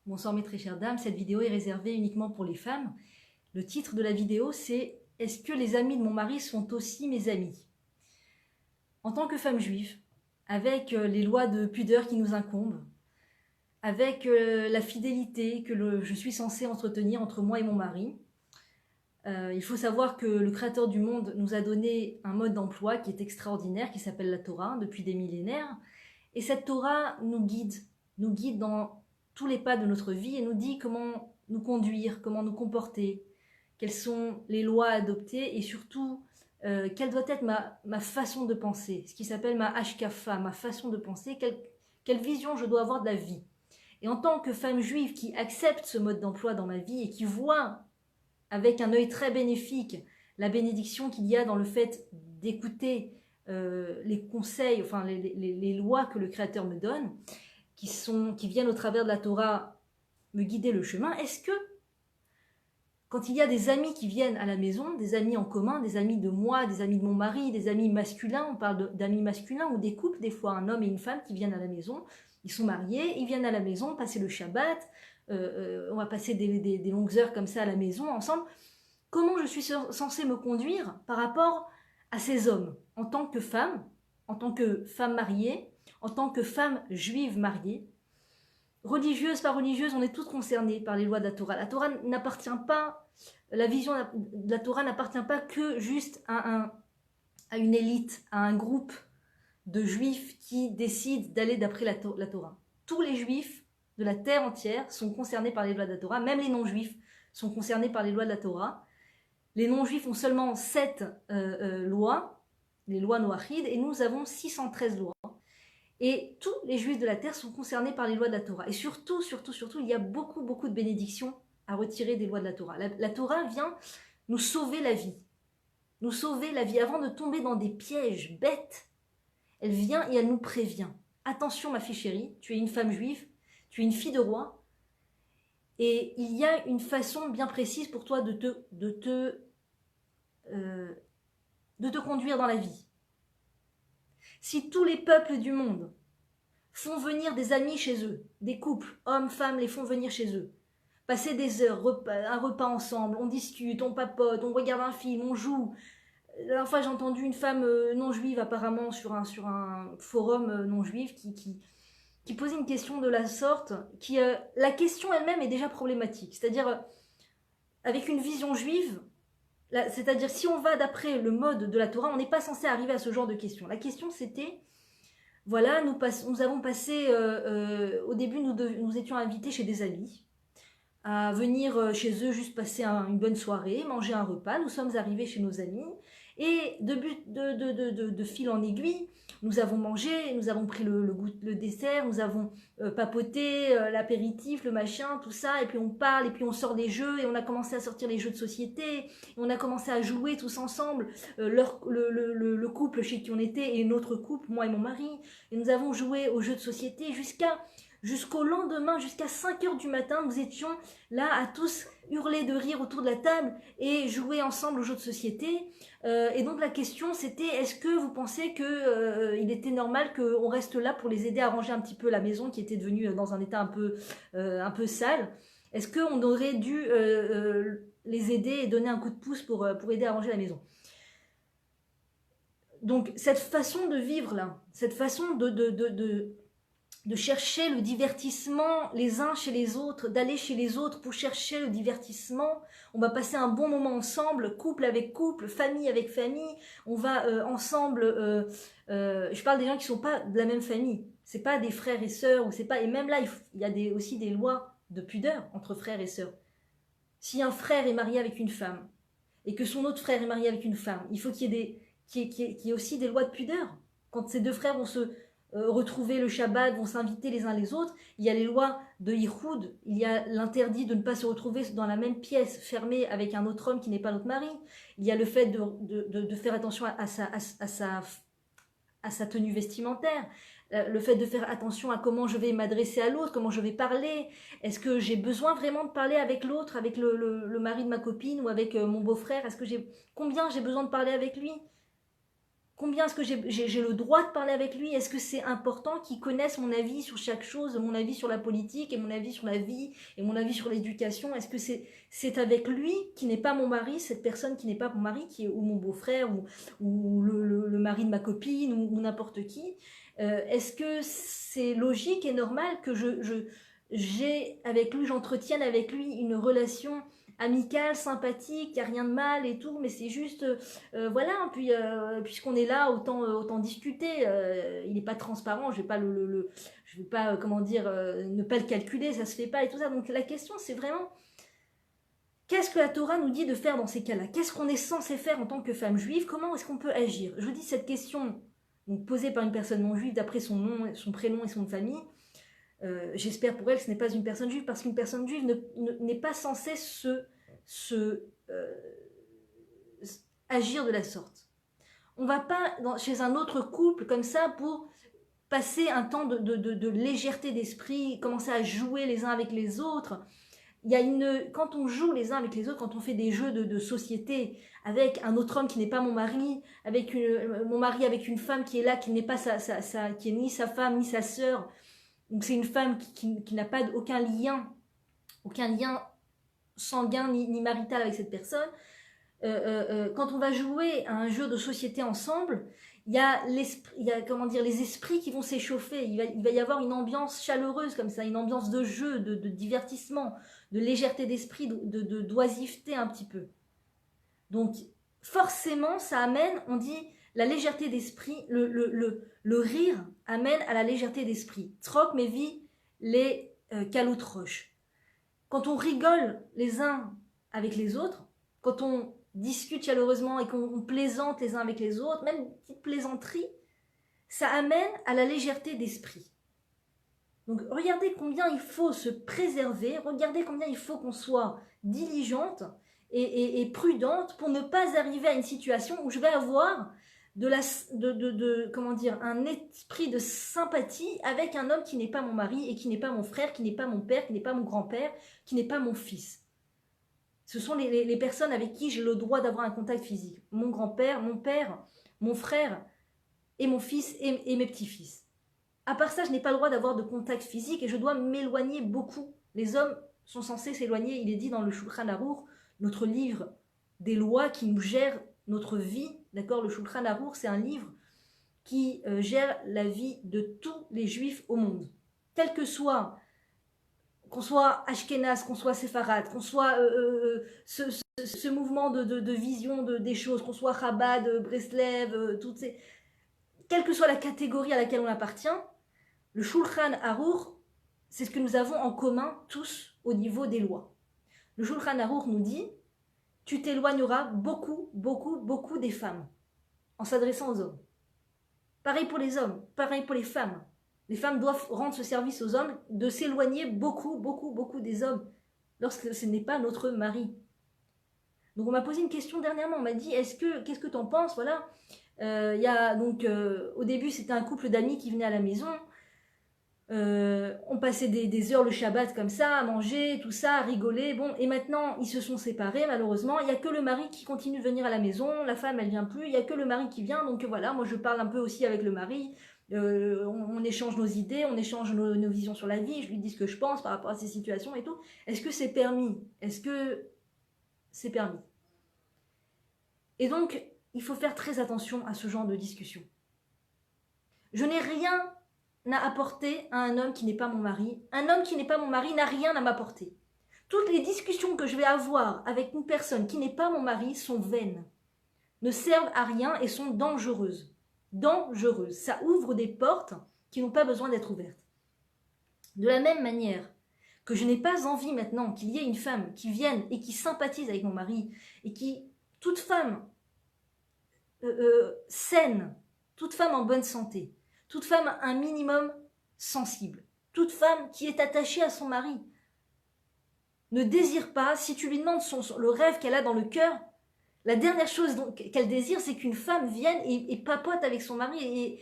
Bonsoir mes très chères dames, cette vidéo est réservée uniquement pour les femmes. Le titre de la vidéo c'est « Est-ce que les amis de mon mari sont aussi mes amis ?» En tant que femme juive, avec les lois de pudeur qui nous incombent, avec la fidélité que je suis censée entretenir entre moi et mon mari, il faut savoir que le Créateur du monde nous a donné un mode d'emploi qui est extraordinaire, qui s'appelle la Torah, depuis des millénaires. Et cette Torah nous guide dans tous les pas de notre vie et nous dit comment nous conduire, comment nous comporter, quelles sont les lois à adopter et surtout quelle doit être ma façon de penser, ce qui s'appelle ma hashkafa, ma façon de penser, quelle vision je dois avoir de la vie. Et en tant que femme juive qui accepte ce mode d'emploi dans ma vie et qui voit avec un œil très bénéfique la bénédiction qu'il y a dans le fait d'écouter les conseils, enfin les lois que le Créateur me donne, qui viennent au travers de la Torah me guider le chemin, est-ce que quand il y a des amis qui viennent à la maison, des amis en commun, des amis de moi, des amis de mon mari, des amis masculins, on parle d'amis masculins ou des couples, des fois un homme et une femme qui viennent à la maison, ils sont mariés, ils viennent à la maison passer le Shabbat, on va passer des longues heures comme ça à la maison ensemble. Comment je suis censée me conduire par rapport à ces hommes en tant que femme mariée, en tant que femme juive mariée, religieuse, pas religieuse, on est toutes concernées par les lois de la Torah. La Torah n'appartient pas, la vision de la Torah n'appartient pas que juste à une élite, à un groupe de juifs qui décident d'aller d'après la Torah. Tous les juifs de la terre entière sont concernés par les lois de la Torah, même les non-juifs sont concernés par les lois de la Torah. Les non-juifs ont seulement 7 lois, les lois noachides, et nous avons 613 lois. Et tous les juifs de la terre sont concernés par les lois de la Torah. Et surtout, il y a beaucoup de bénédictions à retirer des lois de la Torah. La Torah vient nous sauver la vie. Nous sauver la vie avant de tomber dans des pièges bêtes. Elle vient et elle nous prévient. Attention ma fille chérie, tu es une femme juive, tu es une fille de roi, et il y a une façon bien précise pour toi de te conduire dans la vie. Si tous les peuples du monde font venir des amis chez eux, des couples, hommes, femmes, les font venir chez eux, passer des heures, un repas ensemble, on discute, on papote, on regarde un film, on joue. La dernière fois, j'ai entendu une femme non juive apparemment sur un forum non juif qui posait une question de la sorte, la question elle-même est déjà problématique. C'est-à-dire, avec une vision juive, c'est-à-dire si on va d'après le mode de la Torah, on n'est pas censé arriver à ce genre de questions. La question c'était, voilà, nous avons passé, au début nous étions invités chez des amis, à venir chez eux juste passer une bonne soirée, manger un repas. Nous sommes arrivés chez nos amis et de fil en aiguille, nous avons mangé, nous avons pris le dessert, nous avons papoté, l'apéritif, le machin, tout ça, et puis on parle, et puis on sort des jeux, et on a commencé à sortir les jeux de société, et on a commencé à jouer tous ensemble, le couple chez qui on était et notre couple, moi et mon mari, et nous avons joué aux jeux de société jusqu'au lendemain, jusqu'à 5h du matin, nous étions là à tous hurler de rire autour de la table et jouer ensemble aux jeux de société. Et donc la question c'était, est-ce que vous pensez qu'il était normal qu'on reste là pour les aider à ranger un petit peu la maison qui était devenue dans un état un peu sale? Est-ce qu'on aurait dû les aider et donner un coup de pouce pour aider à ranger la maison? Donc cette façon de vivre là, cette façon de chercher le divertissement les uns chez les autres, d'aller chez les autres pour chercher le divertissement. On va passer un bon moment ensemble, couple avec couple, famille avec famille. On va ensemble. Je parle des gens qui sont pas de la même famille. C'est pas des frères et sœurs ou c'est pas. Et même là, il y a aussi des lois de pudeur entre frères et sœurs. Si un frère est marié avec une femme et que son autre frère est marié avec une femme, il faut qu'il y ait aussi des lois de pudeur. Quand ces deux frères vont se retrouver le Shabbat, vont s'inviter les uns les autres, il y a les lois de Yichoud, il y a l'interdit de ne pas se retrouver dans la même pièce fermée avec un autre homme qui n'est pas notre mari, il y a le fait de faire attention à sa tenue vestimentaire, le fait de faire attention à comment je vais m'adresser à l'autre, comment je vais parler, est-ce que j'ai besoin vraiment de parler avec l'autre, avec le mari de ma copine ou avec mon beau-frère, combien j'ai besoin de parler avec lui? Combien est-ce que j'ai le droit de parler avec lui? Est-ce que c'est important qu'il connaisse mon avis sur chaque chose, mon avis sur la politique et mon avis sur la vie et mon avis sur l'éducation? Est-ce que c'est avec lui qui n'est pas mon mari, cette personne qui n'est pas mon mari, qui est ou mon beau-frère ou le mari de ma copine ou n'importe qui? Est-ce que c'est logique et normal que j'ai avec lui, j'entretienne avec lui une relation amicale, sympathique, il n'y a rien de mal et tout, mais c'est juste, voilà, puis puisqu'on est là, autant discuter, il n'est pas transparent, je vais pas je vais pas, comment dire, ne pas le calculer, ça se fait pas et tout ça, donc la question c'est vraiment, qu'est-ce que la Torah nous dit de faire dans ces cas-là? Qu'est-ce qu'on est censé faire en tant que femme juive? Comment est-ce qu'on peut agir? Je vous dis cette question, donc posée par une personne non juive d'après son nom, son prénom et son nom de famille, j'espère pour elle que ce n'est pas une personne juive, parce qu'une personne juive n'est pas censée agir de la sorte. On ne va pas chez un autre couple comme ça pour passer un temps de légèreté d'esprit, commencer à jouer les uns avec les autres. Quand on joue les uns avec les autres, quand on fait des jeux de société avec un autre homme qui n'est pas mon mari, avec mon mari avec une femme qui est là, qui n'est pas qui est ni sa femme ni sa sœur, donc c'est une femme qui n'a pas aucun lien sanguin ni marital avec cette personne. Quand on va jouer à un jeu de société ensemble, il y a les esprits qui vont s'échauffer. Il va y avoir une ambiance chaleureuse comme ça, une ambiance de jeu, de divertissement, de légèreté d'esprit, d'oisiveté un petit peu. Donc forcément, ça amène, on dit, la légèreté d'esprit, le rire amène à la légèreté d'esprit. Troc mevi les caloutes roches. Quand on rigole les uns avec les autres, quand on discute chaleureusement et qu'on plaisante les uns avec les autres, même une petite plaisanterie, ça amène à la légèreté d'esprit. Donc regardez combien il faut se préserver, regardez combien il faut qu'on soit diligente et prudente pour ne pas arriver à une situation où je vais avoir un esprit de sympathie avec un homme qui n'est pas mon mari et qui n'est pas mon frère, qui n'est pas mon père, qui n'est pas mon grand-père, qui n'est pas mon fils. Ce sont les personnes avec qui j'ai le droit d'avoir un contact physique. Mon grand-père, mon père, mon frère et mon fils et mes petits-fils. À part ça, je n'ai pas le droit d'avoir de contact physique et je dois m'éloigner beaucoup. Les hommes sont censés s'éloigner, il est dit dans le Shulchan Arour, notre livre des lois qui nous gèrent notre vie, d'accord? Le Shulchan Arour, c'est un livre qui gère la vie de tous les juifs au monde. Tel que soit, qu'on soit Ashkenaz, qu'on soit Séfarade, qu'on soit ce mouvement de vision des choses, qu'on soit Chabad, Breslev, toutes ces... Quelle que soit la catégorie à laquelle on appartient, le Shulchan Arour, c'est ce que nous avons en commun tous au niveau des lois. Le Shulchan Arour nous dit, tu t'éloigneras beaucoup, beaucoup, beaucoup des femmes en s'adressant aux hommes. Pareil pour les hommes, pareil pour les femmes. Les femmes doivent rendre ce service aux hommes, de s'éloigner beaucoup, beaucoup, beaucoup des hommes lorsque ce n'est pas notre mari. Donc on m'a posé une question dernièrement, on m'a dit, qu'est-ce que tu en penses, voilà. Au début c'était un couple d'amis qui venaient à la maison, on passait des heures le Shabbat comme ça, à manger, tout ça, à rigoler, bon, et maintenant ils se sont séparés malheureusement, il n'y a que le mari qui continue de venir à la maison, la femme elle vient plus, il n'y a que le mari qui vient, donc voilà, moi je parle un peu aussi avec le mari, on échange nos idées, on échange nos visions sur la vie, je lui dis ce que je pense par rapport à ces situations et tout. Est-ce que c'est permis? Est-ce que c'est permis? Et donc il faut faire très attention à ce genre de discussion. Je n'ai rien à apporter à un homme qui n'est pas mon mari. Un homme qui n'est pas mon mari n'a rien à m'apporter. Toutes les discussions que je vais avoir avec une personne qui n'est pas mon mari sont vaines, ne servent à rien et sont dangereuses. Dangereuses. Ça ouvre des portes qui n'ont pas besoin d'être ouvertes. De la même manière que je n'ai pas envie maintenant qu'il y ait une femme qui vienne et qui sympathise avec mon mari et qui, toute femme saine, toute femme en bonne santé, toute femme un minimum sensible, toute femme qui est attachée à son mari, ne désire pas, si tu lui demandes le rêve qu'elle a dans le cœur, la dernière chose qu'elle désire, c'est qu'une femme vienne et papote avec son mari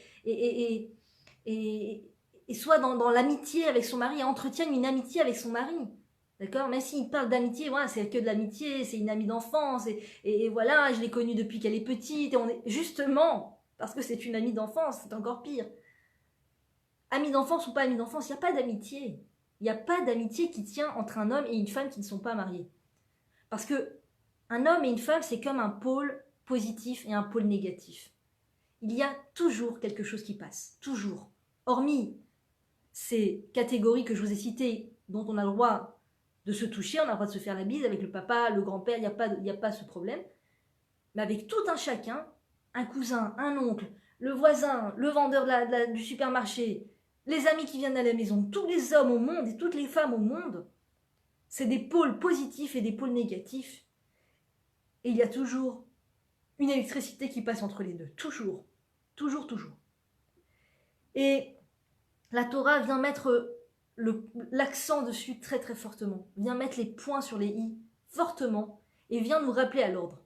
et soit dans l'amitié avec son mari, et entretienne une amitié avec son mari. D'accord? Même s'il parle d'amitié, voilà, c'est que de l'amitié, c'est une amie d'enfance, et voilà, je l'ai connue depuis qu'elle est petite, et justement, parce que c'est une amie d'enfance, c'est encore pire. Amie d'enfance ou pas amie d'enfance, il n'y a pas d'amitié. Il n'y a pas d'amitié qui tient entre un homme et une femme qui ne sont pas mariés. Parce que un homme et une femme, c'est comme un pôle positif et un pôle négatif. Il y a toujours quelque chose qui passe, toujours. Hormis ces catégories que je vous ai citées, dont on a le droit de se toucher, on a le droit de se faire la bise avec le papa, le grand-père, il n'y a pas ce problème. Mais avec tout un chacun, un cousin, un oncle, le voisin, le vendeur du supermarché, les amis qui viennent à la maison, tous les hommes au monde et toutes les femmes au monde, c'est des pôles positifs et des pôles négatifs. Et il y a toujours une électricité qui passe entre les deux. Toujours. Toujours, toujours. Et la Torah vient mettre l'accent dessus très très fortement, vient mettre les points sur les i fortement et vient nous rappeler à l'ordre.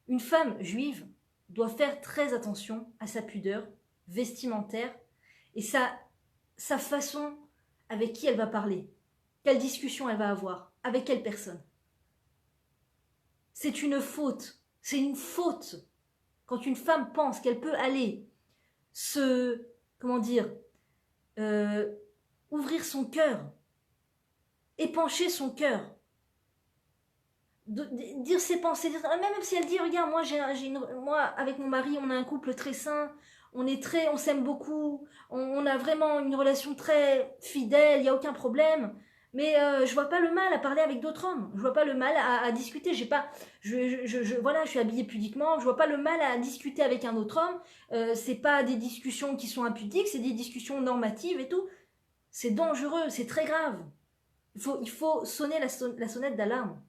Une femme juive doit faire très attention à sa pudeur vestimentaire et sa façon avec qui elle va parler, quelle discussion elle va avoir, avec quelle personne. C'est une faute quand une femme pense qu'elle peut aller ouvrir son cœur, épancher son cœur, dire ses pensées, même si elle dit regarde moi avec mon mari on a un couple très sain, on s'aime beaucoup, on a vraiment une relation très fidèle, il n'y a aucun problème, mais je vois pas le mal à parler avec d'autres hommes, je vois pas le mal à discuter, voilà, je suis habillée pudiquement, je vois pas le mal à discuter avec un autre homme, c'est pas des discussions qui sont impudiques, c'est des discussions normatives et tout, c'est dangereux, c'est très grave, il faut sonner la sonnette d'alarme.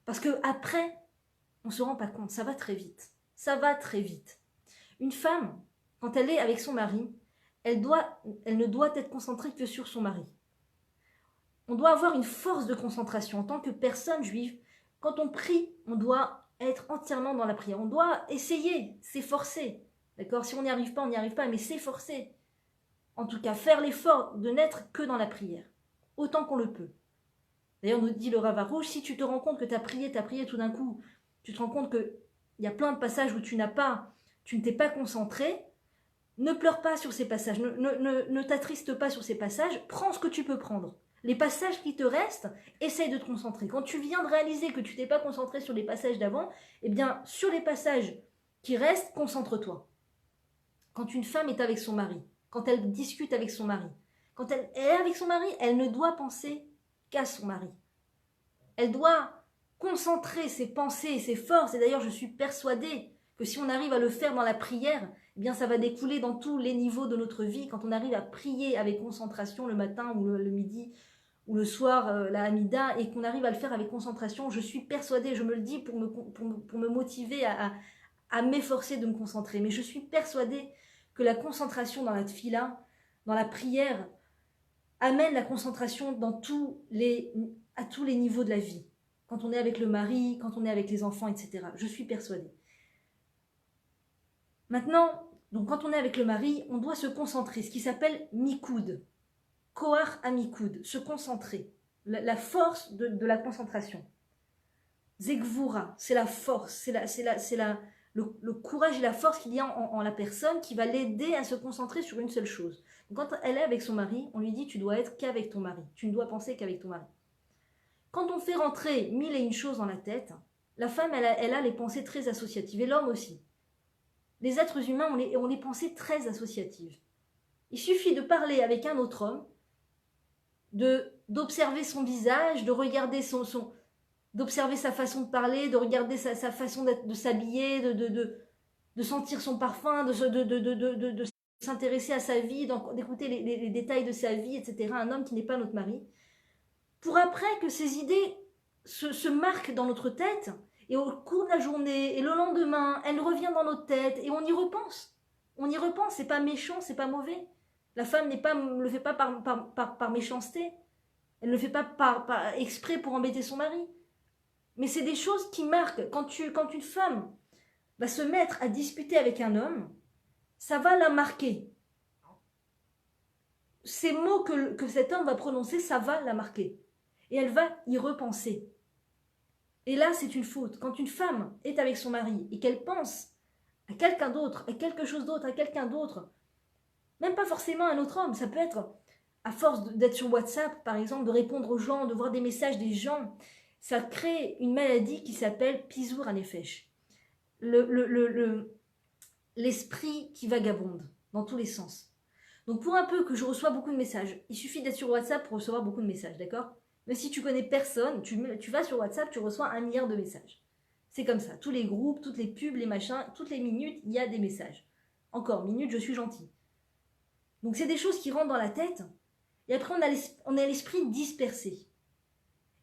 Parce que après, on ne se rend pas compte, ça va très vite. Ça va très vite. Une femme, quand elle est avec son mari, elle ne doit être concentrée que sur son mari. On doit avoir une force de concentration. En tant que personne juive, quand on prie, on doit être entièrement dans la prière. On doit essayer, s'efforcer. D'accord ? Si on n'y arrive pas, on n'y arrive pas, mais s'efforcer. En tout cas, faire l'effort de n'être que dans la prière, autant qu'on le peut. D'ailleurs, nous dit le Rav Arush, si tu te rends compte que tu as prié tout d'un coup, tu te rends compte qu'il y a plein de passages où tu ne t'es pas concentré, ne pleure pas sur ces passages, ne t'attriste pas sur ces passages, prends ce que tu peux prendre. Les passages qui te restent, essaye de te concentrer. Quand tu viens de réaliser que tu t'es pas concentré sur les passages d'avant, eh bien, sur les passages qui restent, concentre-toi. Quand une femme est avec son mari, quand elle discute avec son mari, quand elle est avec son mari, elle ne doit penser qu'à son mari. Elle doit concentrer ses pensées et ses forces. Et d'ailleurs, je suis persuadée que si on arrive à le faire dans la prière, eh bien, ça va découler dans tous les niveaux de notre vie. Quand on arrive à prier avec concentration le matin ou le midi ou le soir, la Hamida, et qu'on arrive à le faire avec concentration, je suis persuadée, je me le dis pour me motiver à m'efforcer de me concentrer. Mais je suis persuadée que la concentration dans la tfila, dans la prière, amène la concentration à tous les niveaux de la vie. Quand on est avec le mari, quand on est avec les enfants, etc. Je suis persuadée. Maintenant, donc quand on est avec le mari, on doit se concentrer, ce qui s'appelle mikoud. Koach à mikoud, se concentrer. La force de la concentration. Zegvura, c'est la force, c'est le courage et la force qu'il y a en la personne qui va l'aider à se concentrer sur une seule chose. Donc, quand elle est avec son mari, on lui dit tu dois être qu'avec ton mari, tu ne dois penser qu'avec ton mari. Quand on fait rentrer mille et une choses dans la tête, la femme elle a les pensées très associatives et l'homme aussi. Les êtres humains ont les pensées très associatives. Il suffit de parler avec un autre homme, d'observer son visage, de regarder d'observer sa façon de parler, de regarder sa façon de s'habiller, de sentir son parfum, de s'intéresser à sa vie, d'écouter les détails de sa vie, etc. Un homme qui n'est pas notre mari. Pour après que ces idées se marquent dans notre tête, et au cours de la journée, et le lendemain, elle revient dans notre tête, et on y repense. On y repense, c'est pas méchant, c'est pas mauvais. La femme ne le fait pas par méchanceté. Elle ne le fait pas par exprès pour embêter son mari. Mais c'est des choses qui marquent. Quand une femme va se mettre à discuter avec un homme, ça va la marquer. Ces mots que cet homme va prononcer, ça va la marquer. Et elle va y repenser. Et là, c'est une faute. Quand une femme est avec son mari et qu'elle pense à quelqu'un d'autre, à quelque chose d'autre, à quelqu'un d'autre, même pas forcément un autre homme, ça peut être à force d'être sur WhatsApp, par exemple, de répondre aux gens, de voir des messages des gens, ça crée une maladie qui s'appelle Pizour Hanefesh. L'esprit qui vagabonde dans tous les sens. Donc pour un peu que je reçois beaucoup de messages, il suffit d'être sur WhatsApp pour recevoir beaucoup de messages, d'accord? Mais si tu connais personne, tu vas sur WhatsApp, tu reçois 1 milliard de messages. C'est comme ça, tous les groupes, toutes les pubs, les machins, toutes les minutes, il y a des messages. Encore, minute, je suis gentil. Donc c'est des choses qui rentrent dans la tête, et après on a l'esprit dispersé.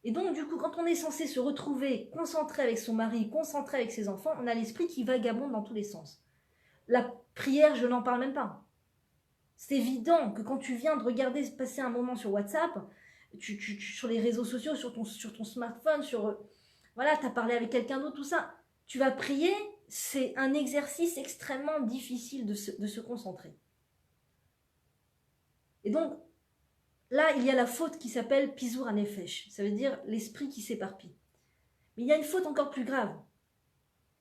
Et donc du coup, quand on est censé se retrouver concentré avec son mari, concentré avec ses enfants, on a l'esprit qui vagabonde dans tous les sens. La prière, je n'en parle même pas. C'est évident que quand tu viens de regarder passer un moment sur WhatsApp, sur les réseaux sociaux, sur ton smartphone, voilà, tu as parlé avec quelqu'un d'autre, tout ça, tu vas prier, c'est un exercice extrêmement difficile de se concentrer. Et donc, là, il y a la faute qui s'appelle Pizour Hanefesh, ça veut dire l'esprit qui s'éparpille. Mais il y a une faute encore plus grave,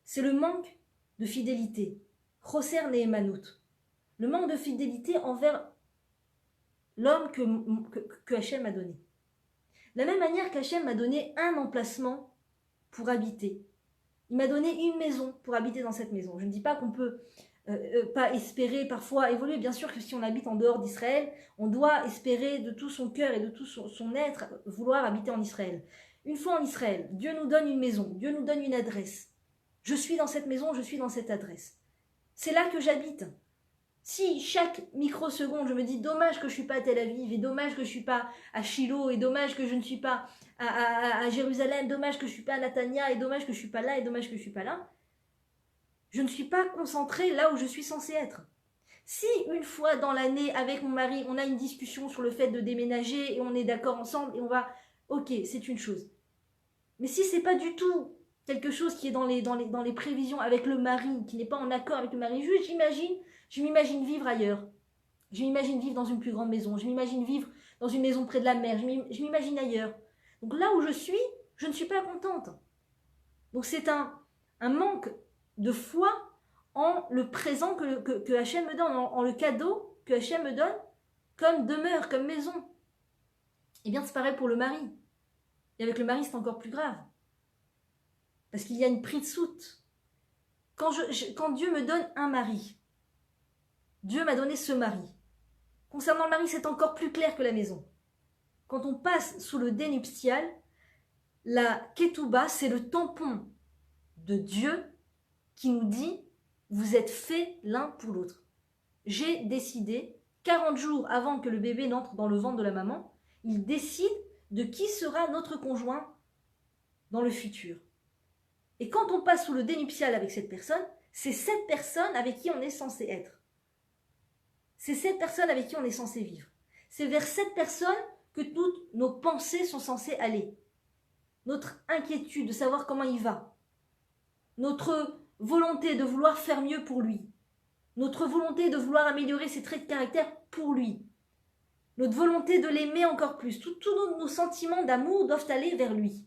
c'est le manque de fidélité. Choser Nehemanout. Le manque de fidélité envers l'homme que Hachem m'a donné. De la même manière qu'Hachem m'a donné un emplacement pour habiter. Il m'a donné une maison pour habiter dans cette maison. Je ne dis pas qu'on peut pas espérer parfois évoluer. Bien sûr que si on habite en dehors d'Israël, on doit espérer de tout son cœur et de tout son être vouloir habiter en Israël. Une fois en Israël, Dieu nous donne une maison, Dieu nous donne une adresse. Je suis dans cette maison, je suis dans cette adresse. C'est là que j'habite. Si chaque microseconde, je me dis dommage que je ne suis pas à Tel Aviv, et dommage que je ne suis pas à Shiloh, et dommage que je ne suis pas à Jérusalem, dommage que je ne suis pas à Natania, et dommage que je ne suis pas là, et dommage que je ne suis pas là, je ne suis pas concentrée là où je suis censée être. Si une fois dans l'année, avec mon mari, on a une discussion sur le fait de déménager, et on est d'accord ensemble, et on va... Ok, c'est une chose. Mais si c'est pas du tout quelque chose qui est dans les prévisions avec le mari, qui n'est pas en accord avec le mari, juste je m'imagine vivre ailleurs. Je m'imagine vivre dans une plus grande maison. Je m'imagine vivre dans une maison près de la mer. Je m'imagine ailleurs. Donc là où je suis, je ne suis pas contente. Donc c'est un manque de foi en le présent que Hachem me donne, en le cadeau que Hachem me donne comme demeure, comme maison. Et bien c'est pareil pour le mari. Et avec le mari, c'est encore plus grave. Parce qu'il y a une pritsout. Quand Dieu me donne un mari, Dieu m'a donné ce mari. Concernant le mari, c'est encore plus clair que la maison. Quand on passe sous le dé nuptial, la ketouba, c'est le tampon de Dieu qui nous dit « vous êtes faits l'un pour l'autre ». J'ai décidé, 40 jours avant que le bébé n'entre dans le ventre de la maman, il décide de qui sera notre conjoint dans le futur. Et quand on passe sous le dénuptial avec cette personne, c'est cette personne avec qui on est censé être. C'est cette personne avec qui on est censé vivre. C'est vers cette personne que toutes nos pensées sont censées aller. Notre inquiétude de savoir comment il va. Notre volonté de vouloir faire mieux pour lui. Notre volonté de vouloir améliorer ses traits de caractère pour lui. Notre volonté de l'aimer encore plus. Tous nos sentiments d'amour doivent aller vers lui.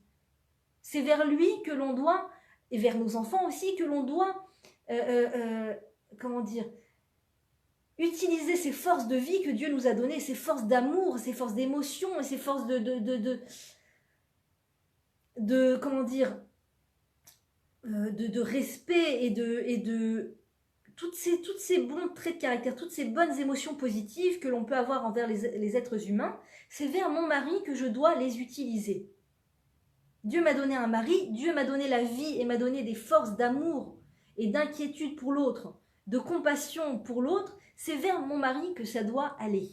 C'est vers lui que l'on doit, et vers nos enfants aussi, que l'on doit, utiliser ces forces de vie que Dieu nous a données, ces forces d'amour, ces forces d'émotion, et ces forces de respect et de toutes ces bons traits de caractère, toutes ces bonnes émotions positives que l'on peut avoir envers les êtres humains, c'est vers mon mari que je dois les utiliser. Dieu m'a donné un mari, Dieu m'a donné la vie et m'a donné des forces d'amour et d'inquiétude pour l'autre, de compassion pour l'autre, c'est vers mon mari que ça doit aller.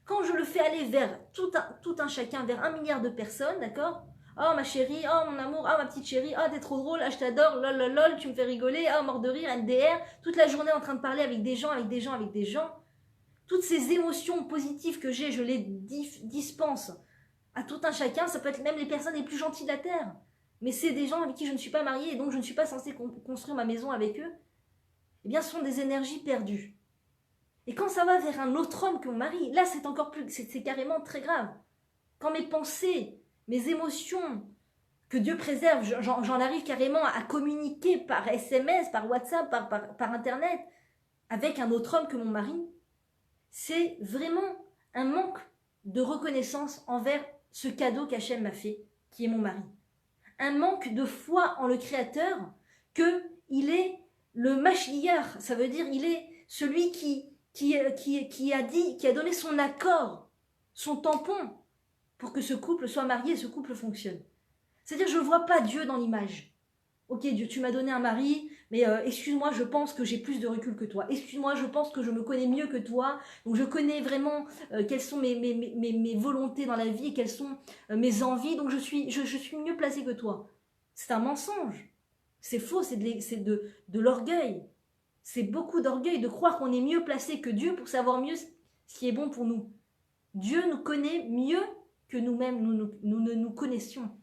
Quand je le fais aller vers tout un chacun, vers 1 milliard de personnes, d'accord ? Oh ma chérie, oh mon amour, oh ma petite chérie, oh t'es trop drôle, ah je t'adore, lol lol lol, tu me fais rigoler, oh mort de rire, NDR, toute la journée en train de parler avec des gens. Toutes ces émotions positives que j'ai, je les dispense à tout un chacun, ça peut être même les personnes les plus gentilles de la Terre. Mais c'est des gens avec qui je ne suis pas mariée et donc je ne suis pas censée construire ma maison avec eux. Eh bien, ce sont des énergies perdues. Et quand ça va vers un autre homme que mon mari, là c'est encore plus, c'est carrément très grave. Quand mes pensées, mes émotions que Dieu préserve. J'en arrive carrément à communiquer par SMS, par WhatsApp, par Internet, avec un autre homme que mon mari. C'est vraiment un manque de reconnaissance envers ce cadeau qu'Hachem m'a fait, qui est mon mari. Un manque de foi en le Créateur, qu'il est le Mashiach, ça veut dire il est celui qui a donné son accord, son tampon, pour que ce couple soit marié et ce couple fonctionne. C'est-à-dire je ne vois pas Dieu dans l'image. Ok Dieu, tu m'as donné un mari, mais excuse-moi, je pense que j'ai plus de recul que toi. Excuse-moi, je pense que je me connais mieux que toi. Donc je connais vraiment quelles sont mes volontés dans la vie et quelles sont mes envies. Donc je suis mieux placée que toi. C'est un mensonge. C'est faux, c'est de l'orgueil. C'est beaucoup d'orgueil de croire qu'on est mieux placé que Dieu pour savoir mieux ce qui est bon pour nous. Dieu nous connaît mieux que nous-mêmes, nous ne nous connaissions.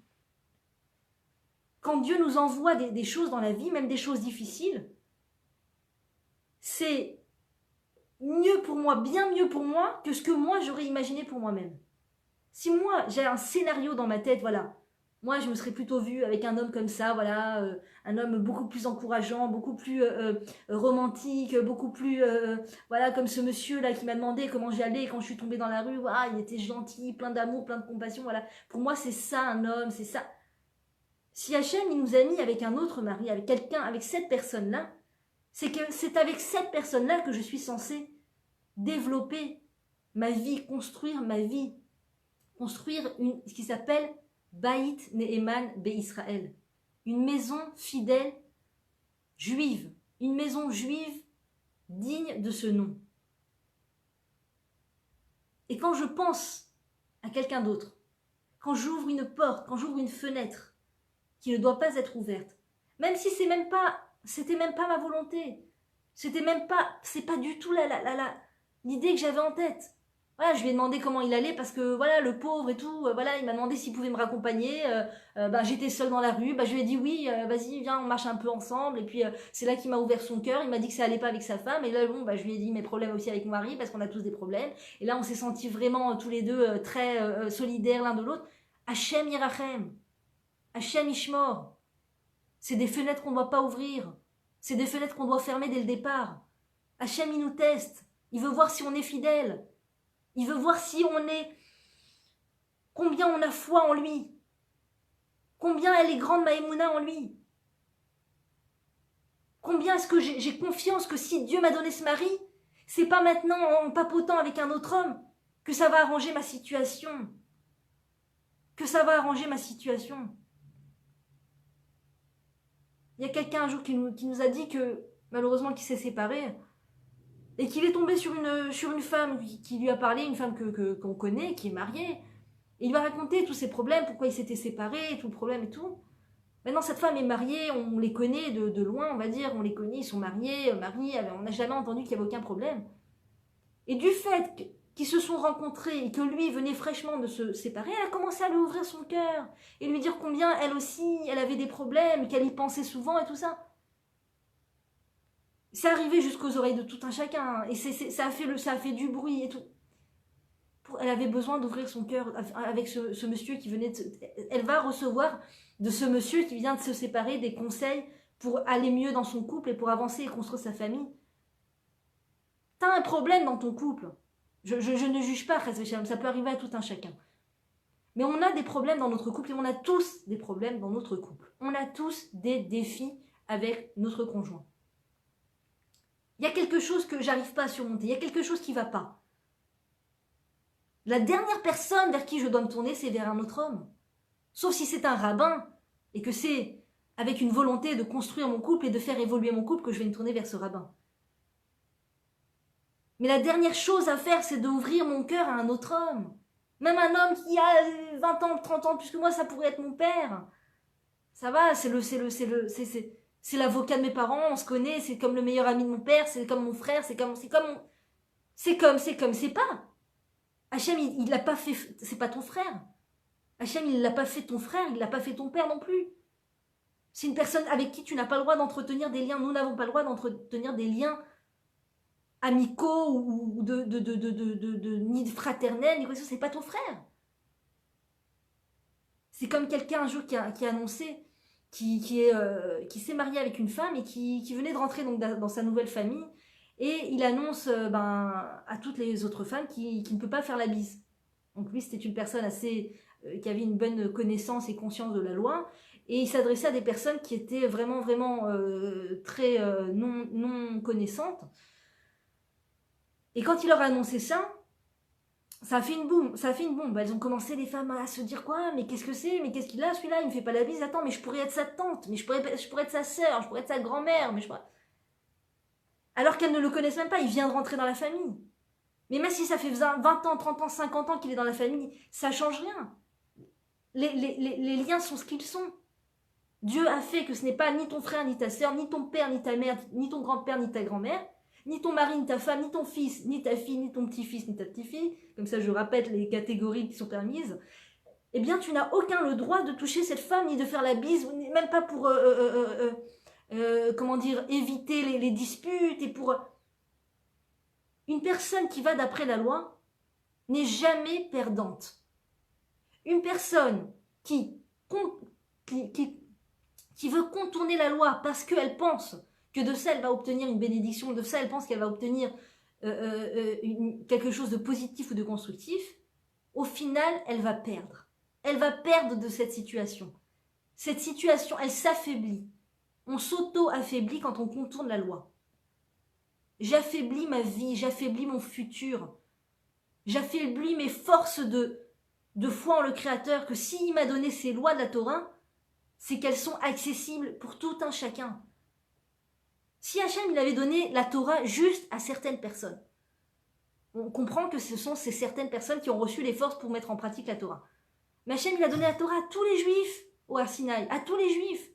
Quand Dieu nous envoie des choses dans la vie, même des choses difficiles, c'est mieux pour moi, bien mieux pour moi que ce que moi j'aurais imaginé pour moi-même. Si moi j'ai un scénario dans ma tête, voilà, moi je me serais plutôt vue avec un homme comme ça, voilà, un homme beaucoup plus encourageant, beaucoup plus romantique, beaucoup plus, voilà, comme ce monsieur là qui m'a demandé comment j'allais quand je suis tombée dans la rue, voilà, il était gentil, plein d'amour, plein de compassion, voilà. Pour moi c'est ça un homme, c'est ça. Si Hachem il nous a mis avec un autre mari, avec quelqu'un, avec cette personne-là, c'est que c'est avec cette personne-là que je suis censée développer ma vie, construire ma vie, construire ce qui s'appelle Baït Ne'eman Be-Israël, une maison fidèle juive, une maison juive digne de ce nom. Et quand je pense à quelqu'un d'autre, quand j'ouvre une porte, quand j'ouvre une fenêtre, qui ne doit pas être ouverte. Même si c'était même pas ma volonté. C'est pas du tout l'idée que j'avais en tête. Voilà, je lui ai demandé comment il allait parce que voilà, le pauvre et tout, voilà, il m'a demandé s'il pouvait me raccompagner. J'étais seule dans la rue, je lui ai dit oui, vas-y, viens, on marche un peu ensemble. Et puis c'est là qu'il m'a ouvert son cœur. Il m'a dit que ça allait pas avec sa femme. Et là, bon, je lui ai dit mes problèmes aussi avec mon mari parce qu'on a tous des problèmes. Et là, on s'est sentis vraiment tous les deux très solidaires l'un de l'autre. Hachem Yirachem. Hachem Ishmor, c'est des fenêtres qu'on ne doit pas ouvrir, c'est des fenêtres qu'on doit fermer dès le départ. Hachem il nous teste, il veut voir si on est fidèle, il veut voir si on est, combien on a foi en lui, combien elle est grande ma émouna en lui, combien est-ce que j'ai confiance que si Dieu m'a donné ce mari, c'est pas maintenant en papotant avec un autre homme que ça va arranger ma situation, Il y a quelqu'un un jour qui nous a dit que, malheureusement, qu'il s'est séparé et qu'il est tombé sur une femme qui lui a parlé, une femme qu'on connaît, qui est mariée. Et il lui a raconté tous ses problèmes, pourquoi il s'était séparé, tout le problème et tout. Maintenant, cette femme est mariée, on les connaît de loin, on va dire, on les connaît, ils sont mariés, on n'a jamais entendu qu'il n'y avait aucun problème. Et du fait qu'ils se sont rencontrés et que lui venait fraîchement de se séparer, elle a commencé à lui ouvrir son cœur et lui dire combien elle aussi, elle avait des problèmes, qu'elle y pensait souvent et tout ça. C'est arrivé jusqu'aux oreilles de tout un chacun et ça a fait du bruit et tout. Elle avait besoin d'ouvrir son cœur avec ce monsieur qui venait elle va recevoir de ce monsieur qui vient de se séparer des conseils pour aller mieux dans son couple et pour avancer et construire sa famille. T'as un problème dans ton couple. Je ne juge pas, ça peut arriver à tout un chacun. Mais on a des problèmes dans notre couple et on a tous des problèmes dans notre couple. On a tous des défis avec notre conjoint. Il y a quelque chose que j'arrive pas à surmonter, il y a quelque chose qui ne va pas. La dernière personne vers qui je dois me tourner, c'est vers un autre homme. Sauf si c'est un rabbin et que c'est avec une volonté de construire mon couple et de faire évoluer mon couple que je vais me tourner vers ce rabbin. Mais la dernière chose à faire, c'est d'ouvrir mon cœur à un autre homme. Même un homme qui a 20 ans, 30 ans plus que moi, ça pourrait être mon père. Ça va, c'est l'avocat de mes parents, on se connaît, c'est comme le meilleur ami de mon père, c'est comme mon frère, c'est pas. Hachem, il l'a pas fait, c'est pas ton frère. Hachem, il l'a pas fait ton frère, il l'a pas fait ton père non plus. C'est une personne avec qui tu n'as pas le droit d'entretenir des liens. Nous n'avons pas le droit d'entretenir des liens amicaux ou ni de fraternels, ni quoi que ce soit, c'est pas ton frère. C'est comme quelqu'un un jour qui a annoncé qui s'est marié avec une femme et qui venait de rentrer donc dans sa nouvelle famille. Et il annonce à toutes les autres femmes qu'il ne peut pas faire la bise. Donc lui, c'était une personne qui avait une bonne connaissance et conscience de la loi. Et il s'adressait à des personnes qui étaient vraiment très non connaissantes. Et quand il leur a annoncé ça, ça a fait une bombe. Elles ont commencé, les femmes, à se dire quoi, mais qu'est-ce que c'est, mais qu'est-ce qu'il a, celui-là, il me fait pas la bise, attends, mais je pourrais être sa tante, mais je pourrais être sa sœur, je pourrais être sa grand-mère, alors qu'elles ne le connaissent même pas, il vient de rentrer dans la famille. Mais même si ça fait 20 ans, 30 ans, 50 ans qu'il est dans la famille, ça change rien. Les liens sont ce qu'ils sont. Dieu a fait que ce n'est pas ni ton frère, ni ta sœur, ni ton père, ni ta mère, ni ton grand-père, ni ta grand-mère, ni ton mari, ni ta femme, ni ton fils, ni ta fille, ni ton petit-fils, ni ta petite-fille, comme ça je répète les catégories qui sont permises, eh bien tu n'as aucun le droit de toucher cette femme, ni de faire la bise, même pas pour, éviter les disputes, et pour... Une personne qui va d'après la loi n'est jamais perdante. Une personne qui veut contourner la loi parce qu'elle pense que de ça, elle va obtenir une bénédiction, de ça, elle pense qu'elle va obtenir quelque chose de positif ou de constructif, au final, elle va perdre. Elle va perdre de cette situation. Cette situation, elle s'affaiblit. On s'auto-affaiblit quand on contourne la loi. J'affaiblis ma vie, j'affaiblis mon futur. J'affaiblis mes forces de foi en le Créateur, que s'il m'a donné ces lois de la Torah, c'est qu'elles sont accessibles pour tout un chacun. Si Hachem il avait donné la Torah juste à certaines personnes, on comprend que ce sont ces certaines personnes qui ont reçu les forces pour mettre en pratique la Torah. Mais Hachem il a donné la Torah à tous les Juifs au Har Sinaï, à tous les Juifs.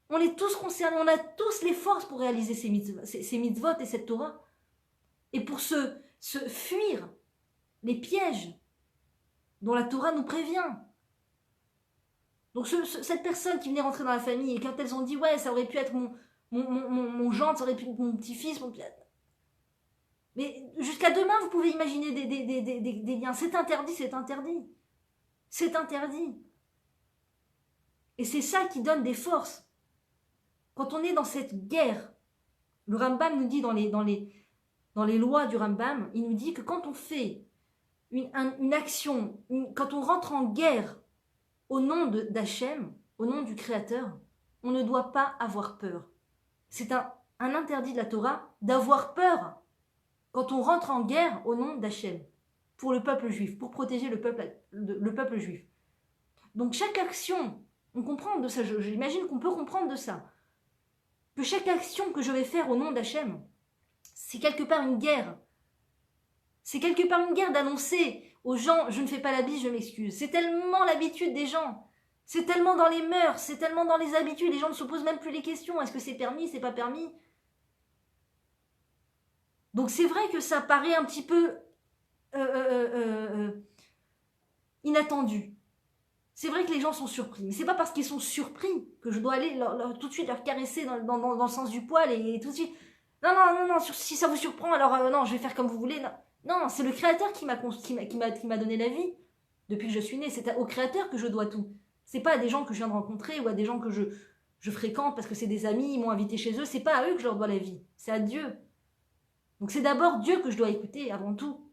On est tous concernés, on a tous les forces pour réaliser ces mitzvot et cette Torah. Et pour se fuir les pièges dont la Torah nous prévient. Donc cette personne qui venait rentrer dans la famille, et quand elles ont dit ouais ça aurait pu être mon gendre, ça aurait pu être mon petit-fils, mais jusqu'à demain vous pouvez imaginer des liens. C'est interdit, c'est interdit. C'est interdit. Et c'est ça qui donne des forces. Quand on est dans cette guerre, le Rambam nous dit dans les lois du Rambam, il nous dit que quand on fait une action, quand on rentre en guerre au nom d'Hachem, au nom du Créateur, on ne doit pas avoir peur. C'est un interdit de la Torah d'avoir peur quand on rentre en guerre au nom d'Hachem, pour le peuple juif, pour protéger le peuple juif. Donc chaque action, on comprend de ça, j'imagine qu'on peut comprendre de ça, que chaque action que je vais faire au nom d'Hachem, c'est quelque part une guerre. C'est quelque part une guerre d'annoncer aux gens, je ne fais pas la bise, je m'excuse. C'est tellement l'habitude des gens. C'est tellement dans les mœurs, c'est tellement dans les habitudes. Les gens ne se posent même plus les questions. Est-ce que c'est permis, c'est pas permis? Donc c'est vrai que ça paraît un petit peu inattendu. C'est vrai que les gens sont surpris. Mais c'est pas parce qu'ils sont surpris que je dois aller tout de suite leur caresser dans le sens du poil et tout de suite... Non, si ça vous surprend, alors non, je vais faire comme vous voulez. Non, c'est le Créateur qui m'a donné la vie depuis que je suis née. C'est au Créateur que je dois tout. C'est pas à des gens que je viens de rencontrer ou à des gens que je fréquente parce que c'est des amis, ils m'ont invité chez eux. C'est pas à eux que je leur dois la vie, c'est à Dieu. Donc c'est d'abord Dieu que je dois écouter avant tout.